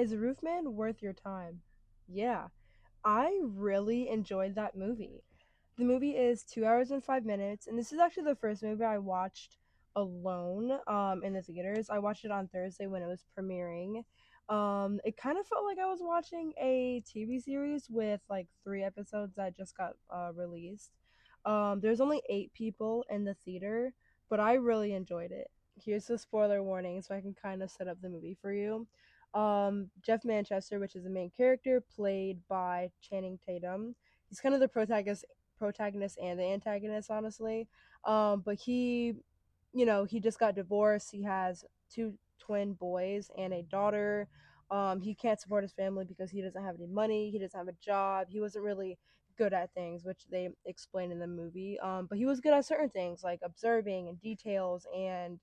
Is Roofman worth your time? Yeah, I really enjoyed that movie. The movie is 2 hours and 5 minutes, and this is actually the first movie I watched alone in the theaters. I watched it on Thursday when it was premiering. It kind of felt like I was watching a TV series with like 3 episodes that just got released. There's only 8 people in the theater, but I really enjoyed it. Here's the spoiler warning so I can kind of set up the movie for you. Jeff Manchester, which is the main character, played by Channing Tatum. He's kind of the protagonist and the antagonist, honestly. But he just got divorced. He has two twin boys and a daughter. He can't support his family because he doesn't have any money. He doesn't have a job. He wasn't really good at things, which they explain in the movie. But he was good at certain things like observing and details and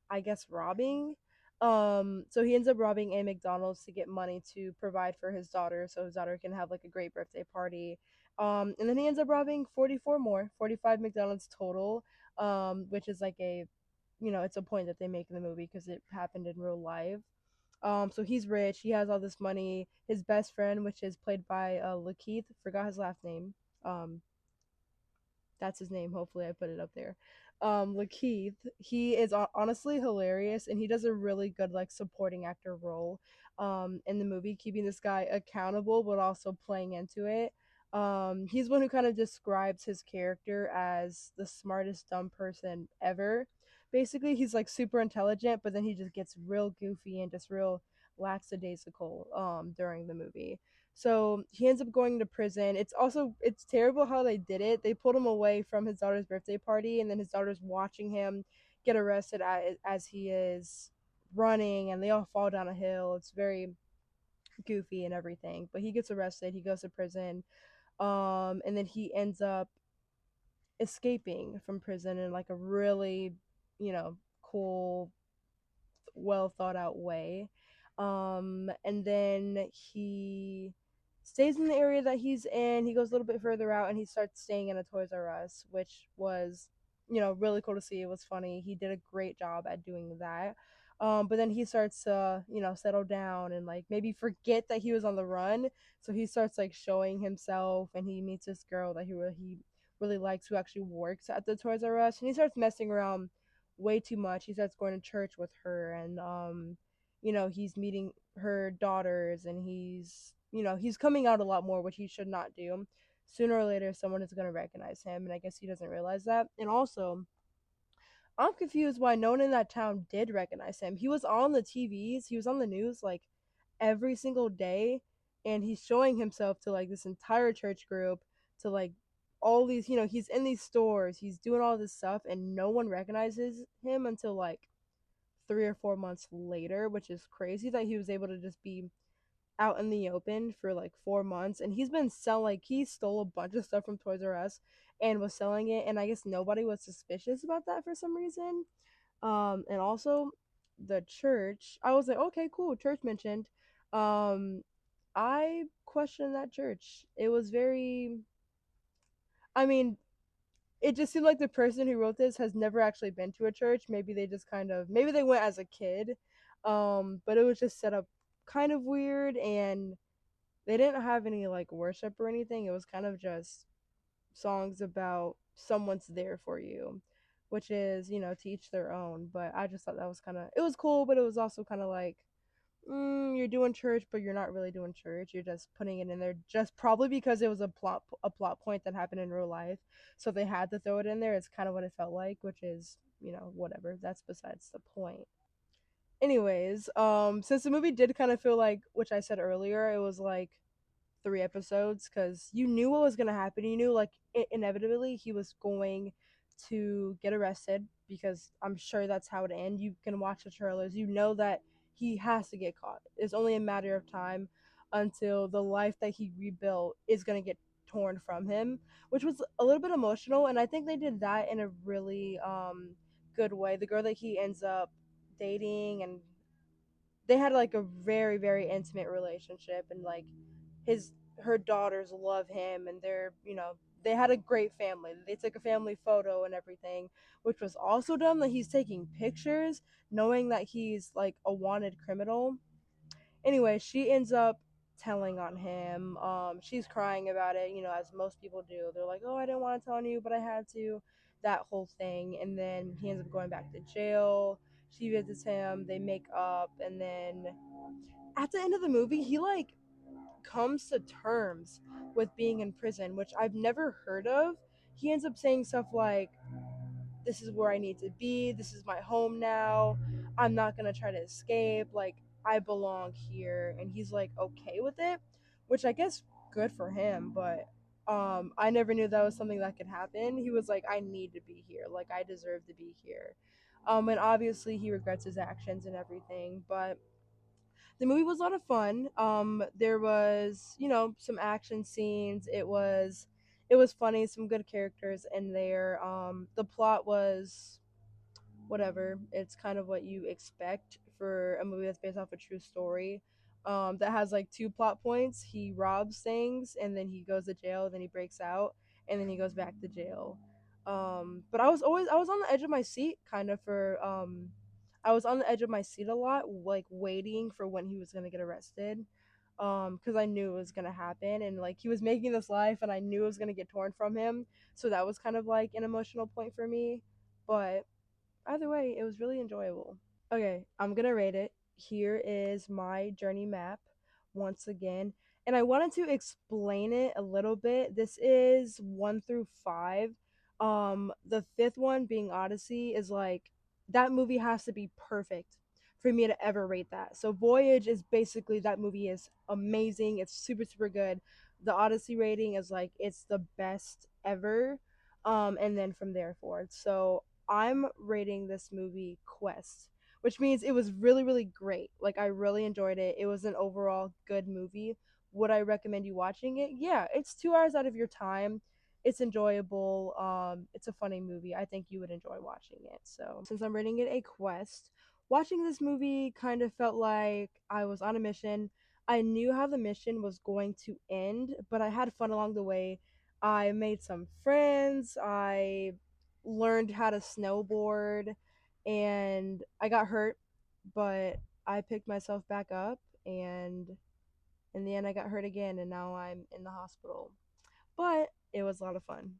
I guess robbing. So he ends up robbing a McDonald's to get money to provide for his daughter, so his daughter can have like a great birthday party. And then he ends up robbing 44 more, 45 McDonald's total, which is like it's a point that they make in the movie because it happened in real life. So he's rich, he has all this money. His best friend, which is played by Lakeith, forgot his last name. Um, that's his name. Hopefully, I put it up there. Lakeith, he is honestly hilarious, and he does a really good like supporting actor role in the movie, keeping this guy accountable but also playing into it. He's one who kind of describes his character as the smartest dumb person ever. Basically, he's like super intelligent, but then he just gets real goofy and just real lackadaisical during the movie. So he ends up going to prison. It's terrible how they did it. They pulled him away from his daughter's birthday party, and then his daughter's watching him get arrested as he is running, and they all fall down a hill. It's very goofy and everything. But he gets arrested. He goes to prison, and then he ends up escaping from prison in like a really, cool, well thought out way. And then he stays in the area that he's in. He goes a little bit further out and he starts staying in a Toys R Us, which was, really cool to see. It was funny. He did a great job at doing that. But then he starts to, settle down and like maybe forget that he was on the run. So he starts like showing himself and he meets this girl that he really likes who actually works at the Toys R Us. And he starts messing around way too much. He starts going to church with her and he's meeting her daughters and he's coming out a lot more, which he should not do. Sooner or later someone is going to recognize him and I guess he doesn't realize that. And also, I'm confused why no one in that town did recognize him. He was on the TVs, he was on the news like every single day and he's showing himself to like this entire church group to like all these, he's in these stores, he's doing all this stuff and no one recognizes him until like 3 or 4 months later, which is crazy that he was able to just be out in the open for like 4 months. And he's been selling, like, he stole a bunch of stuff from Toys R Us and was selling it. And I guess nobody was suspicious about that for some reason. And also, the church, I was like, okay, cool, church mentioned. Um, I questioned that church. It was very, I mean, it just seemed like the person who wrote this has never actually been to a church. Maybe they just maybe they went as a kid. But it was just set up kind of weird and they didn't have any like worship or anything. It was kind of just songs about someone's there for you, which is, to each their own. But I just thought that was it was cool, but it was also kind of like you're doing church, but you're not really doing church. You're just putting it in there, just probably because it was a plot point that happened in real life, so they had to throw it in there. It's kind of what it felt like, which is whatever. That's besides the point. Anyways, since the movie did kind of feel like, which I said earlier, it was like 3 episodes because you knew what was gonna happen. You knew like inevitably he was going to get arrested because I'm sure that's how it ends. You can watch the trailers. You know that he has to get caught. It's only a matter of time until the life that he rebuilt is gonna get torn from him, which was a little bit emotional. And I think they did that in a really good way. The girl that he ends up dating and they had like a very very intimate relationship and like his her daughters love him and they had a great family. They took a family photo and everything, which was also dumb that he's taking pictures knowing that he's like a wanted criminal. Anyway, she ends up telling on him. She's crying about it, as most people do. They're like, "Oh, I didn't want to tell on you, but I had to." That whole thing, and then he ends up going back to jail. She visits him. They make up, and then at the end of the movie, he like comes to terms with being in prison, which I've never heard of. He ends up saying stuff like, "This is where I need to be. This is my home now. I'm not going to try to escape. Like, I belong here." And he's like okay with it, which I guess good for him, but I never knew that was something that could happen. He was like, "I need to be here. Like, I deserve to be here." And obviously he regrets his actions and everything, but the movie was a lot of fun. There was, some action scenes. It was funny, some good characters in there. The plot was whatever. It's kind of what you expect for a movie that's based off a true story. That has like two plot points. He robs things and then he goes to jail, then he breaks out, and then he goes back to jail. But I was on the edge of my seat kind of for I was on the edge of my seat a lot, like waiting for when he was gonna get arrested. Because I knew it was gonna happen, and like he was making this life, and I knew it was gonna get torn from him. So that was kind of like an emotional point for me. But either way, it was really enjoyable. Okay, I'm gonna rate it. Here is my journey map once again. And I wanted to explain it a little bit. This is 1 through 5. The fifth one being Odyssey is like that movie has to be perfect for me to ever rate that. So Voyage is basically that movie is amazing. It's super, super good. The Odyssey rating is like it's the best ever. And then from there forward. So I'm rating this movie Quest, which means it was really, really great. Like, I really enjoyed it. It was an overall good movie. Would I recommend you watching it? Yeah, it's 2 hours out of your time. It's enjoyable. It's a funny movie. I think you would enjoy watching it. So, since I'm rating it a Quest, watching this movie kind of felt like I was on a mission. I knew how the mission was going to end, but I had fun along the way. I made some friends. I learned how to snowboard and I got hurt, but I picked myself back up and in the end I got hurt again and now I'm in the hospital. But it was a lot of fun.